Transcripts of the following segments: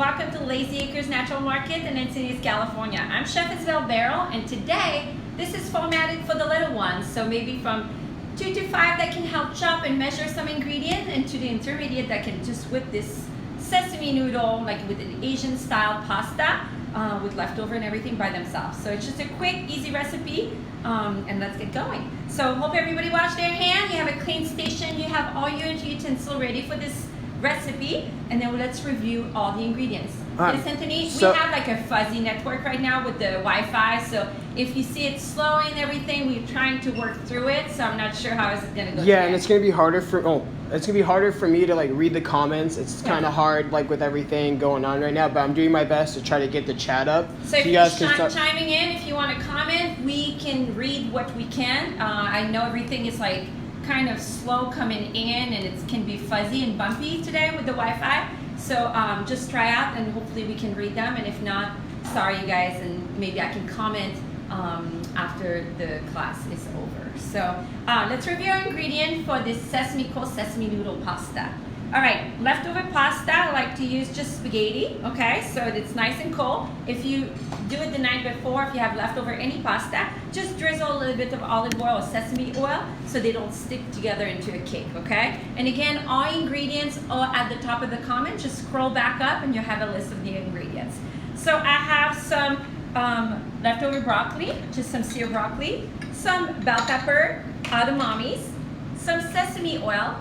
welcome to Lazy Acres Natural Market in Encinitas, California. I'm Chef Isabelle and today this is formatted for the little ones, so maybe from 2 to 5 that can help chop and measure some ingredients, and to the intermediate that can just whip this sesame noodle like with an Asian style pasta with leftover and everything by themselves. So it's just a quick, easy recipe, and let's get going. So hope everybody washed their hand, you have a clean station, you have all your utensils ready for this recipe, and then let's review all the ingredients. Yes, Anthony, we have like a fuzzy network right now with the Wi-Fi, so if you see it slowing and everything, we're trying to work through it, so I'm not sure how it's gonna go. Yeah, and it's gonna be harder for me to like read the comments. It's kind of hard like with everything going on right now, but I'm doing my best to try to get the chat up. So if you guys can start chiming in, if you want to comment, we can read what we can. I know everything is like kind of slow coming in, and it can be fuzzy and bumpy today with the Wi-Fi, so just try out and hopefully we can read them, and if not, sorry you guys, and maybe I can comment after the class is over. So let's review our ingredient for this sesame noodle pasta. All right, leftover pasta, I like to use just spaghetti, okay? So it's nice and cold. If you do it the night before, if you have leftover any pasta, just drizzle a little bit of olive oil or sesame oil so they don't stick together into a cake, okay? And again, all ingredients are at the top of the comment. Just scroll back up and you'll have a list of the ingredients. So I have some leftover broccoli, just some seared broccoli, some bell pepper, edamames, some sesame oil,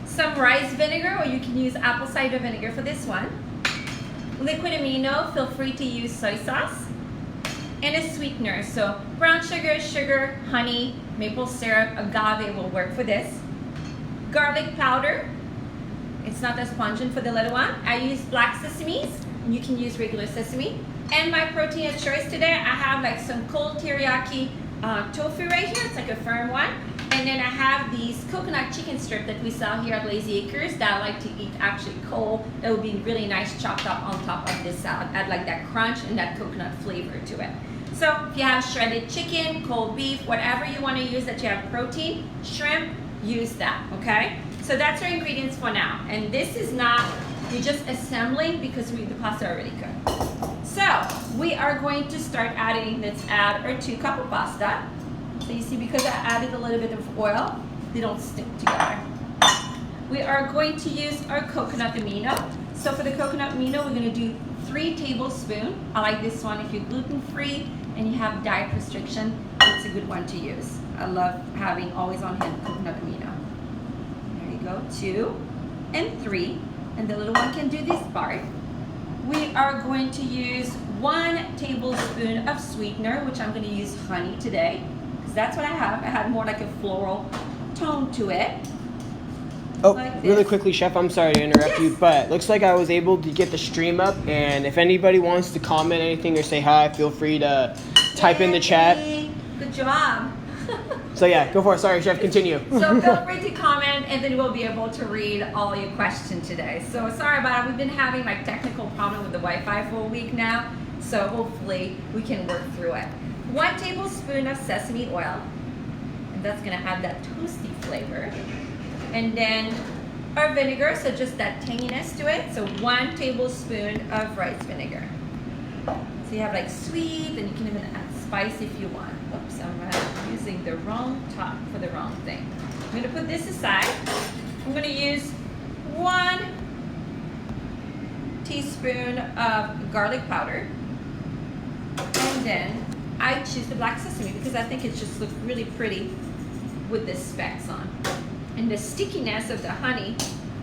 some rice vinegar, or you can use apple cider vinegar for this one, liquid amino, feel free to use soy sauce, and a sweetener, so brown sugar, honey, maple syrup, agave will work for this, garlic powder, it's not as pungent for the little one. I use black sesames, you can use regular sesame, and my protein of choice today, I have like some cold teriyaki tofu right here, it's like a firm one. And then I have these coconut chicken strip that we sell here at Lazy Acres that I like to eat actually cold. That would be really nice chopped up on top of this salad. Add like that crunch and that coconut flavor to it. So if you have shredded chicken, cold beef, whatever you want to use that you have protein, shrimp, use that, okay? So that's our ingredients for now. And this is not, you're just assembling because the pasta already cooked. So we are going to start adding, let's add our 2 cups of pasta. So you see, because I added a little bit of oil, they don't stick together. We are going to use our coconut amino. So for the coconut amino, we're going to do 3 tablespoons. I like this one. If you're gluten-free and you have diet restriction, it's a good one to use. I love having always on hand coconut amino. There you go, 2 and 3. And the little one can do this part. We are going to use 1 tablespoon of sweetener, which I'm going to use honey today. That's what I have. I had more like a floral tone to it. Oh, like really quickly, Chef, I'm sorry to interrupt you, but looks like I was able to get the stream up, and if anybody wants to comment anything or say hi, feel free to type in the chat. Good job. So yeah, go for it. Sorry, Chef, continue. So feel free to comment, and then we'll be able to read all your questions today. So sorry about it. We've been having like technical problem with the Wi-Fi for a week now, so hopefully we can work through it. 1 tablespoon of sesame oil, and that's gonna have that toasty flavor. And then our vinegar, so just that tanginess to it. So 1 tablespoon of rice vinegar. So you have like sweet, and you can even add spice if you want. Oops, I'm using the wrong top for the wrong thing. I'm gonna put this aside. I'm gonna use 1 teaspoon of garlic powder, and then I choose the black sesame because I think it just looks really pretty with the specks on. And the stickiness of the honey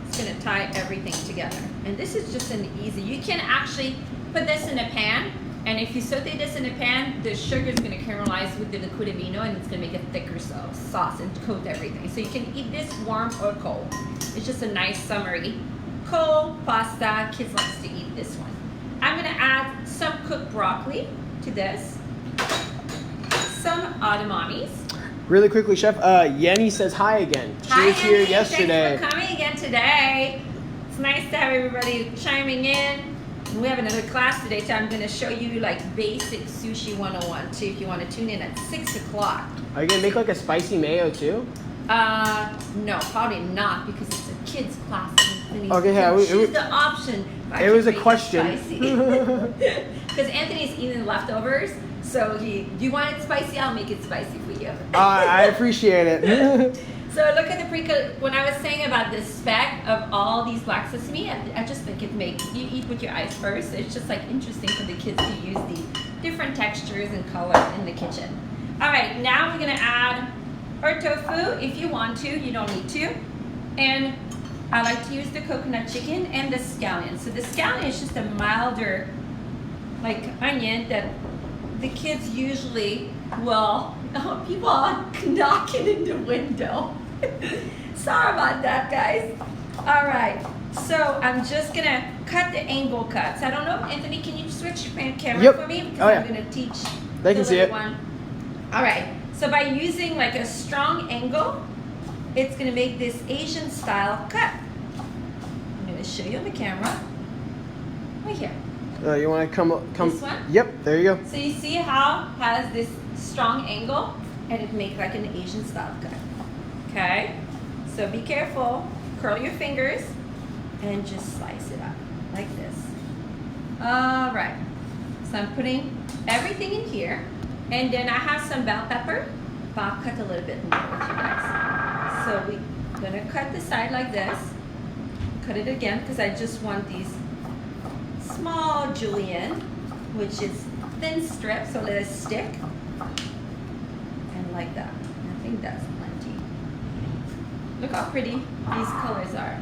is going to tie everything together. And this is just an easy, you can actually put this in a pan, and if you saute this in a pan, the sugar is going to caramelize with the liquid amino, and it's going to make a thicker sauce and coat everything. So you can eat this warm or cold. It's just a nice summery cold pasta. Kids like to eat this one. I'm going to add some cooked broccoli to this. Some edamames. Really quickly, Chef, Yenny says hi again. She was here yesterday. Thanks for coming again today. It's nice to have everybody chiming in. We have another class today, so I'm going to show you like basic sushi 101 too, if you want to tune in at 6 o'clock. Are you going to make like a spicy mayo too? No, probably not, because it's a kids class. Okay, yeah, choose the option It was a question. Because Anthony's eating leftovers, so do you want it spicy? I'll make it spicy for you. I appreciate it. So look at the when I was saying about the speck of all these black sesame, I just think it makes, you eat with your eyes first. It's just like interesting for the kids to use the different textures and colors in the kitchen. All right, now we're gonna add our tofu. If you want to, you don't need to. And I like to use the coconut chicken and the scallion. So the scallion is just a milder, like onion that the kids usually will, oh, people are knocking in the window. Sorry about that, guys. All right, so I'm just gonna cut the angle cuts. I don't know, Anthony, can you switch your camera for me? Because I'm gonna teach they can see it. One. All right, so by using like a strong angle, it's gonna make this Asian style cut. I'm gonna show you on the camera, right here. You want to come? This one? Yep, there you go. So you see how it has this strong angle and it makes like an Asian style cut. Okay, so be careful, curl your fingers and just slice it up like this. All right, so I'm putting everything in here and then I have some bell pepper, but I'll cut a little bit more with you guys. So we're gonna cut the side like this, cut it again because I just want these small julienne, which is thin strips, so let it stick. And like that. I think that's plenty. Look how pretty these colors are.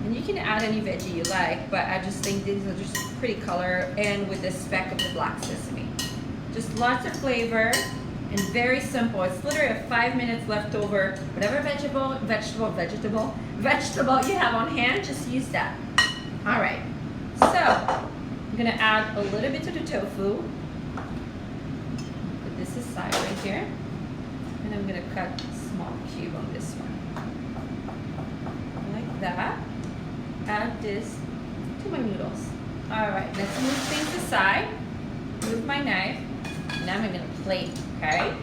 And you can add any veggie you like, but I just think these are just pretty color and with the speck of the black sesame. Just lots of flavor and very simple. It's literally a 5 minutes leftover. Whatever vegetable you have on hand, just use that. All right, so I'm gonna add a little bit to the tofu. Put this aside right here. And I'm gonna cut a small cube on this one. Like that. Add this to my noodles. All right, let's move things aside. Move my knife. Now I'm gonna plate, okay?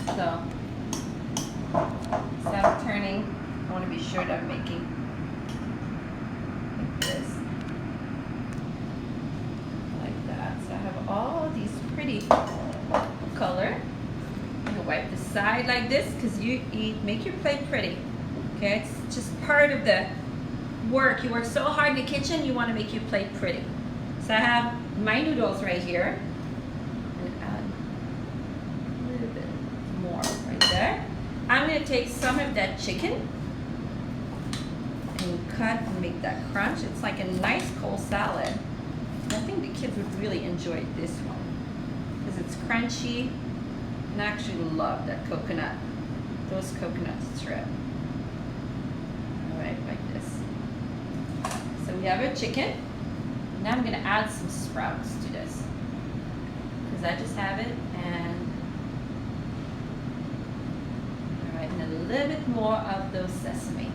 So, instead of turning, I wanna be sure that I'm making like this. Like that. So I have all these pretty color. I'm gonna wipe the side like this because make your plate pretty. Okay, it's just part of the work. You work so hard in the kitchen, you wanna make your plate pretty. So I have my noodles right here. There. I'm going to take some of that chicken and cut and make that crunch. It's like a nice cold salad. I think the kids would really enjoy this one because it's crunchy and I actually love that coconut, those coconut strips. All right, like this. So we have our chicken. Now I'm going to add some sprouts to this because I just have it and a little bit more of those sesame.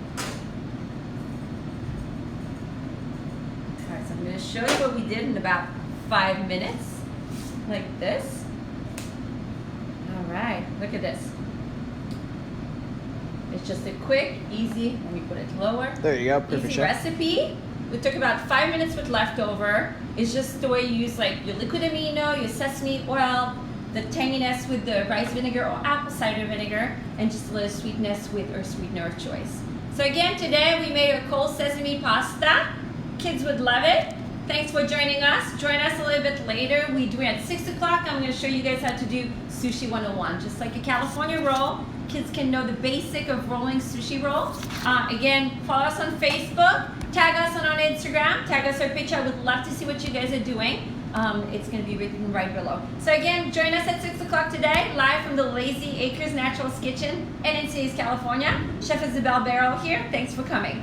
All right, so I'm going to show you what we did in about 5 minutes, like this. All right, look at this. It's just a quick, easy, let me put it lower. There you go, perfect. Easy recipe. It took about 5 minutes with leftover. It's just the way you use like your liquid amino, your sesame oil, the tanginess with the rice vinegar or apple cider vinegar, and just a little sweetness with our sweetener of choice. So again, today we made a cold sesame pasta. Kids would love it. Thanks for joining us. Join us a little bit later. We do it at 6 o'clock. I'm gonna show you guys how to do sushi 101. Just like a California roll, kids can know the basic of rolling sushi roll. Again, follow us on Facebook, tag us on Instagram, tag us our picture. I would love to see what you guys are doing. It's going to be written right below. So again, join us at 6 o'clock today, live from the Lazy Acres Naturals Kitchen in Encinitas, California. Chef Isabelle here. Thanks for coming.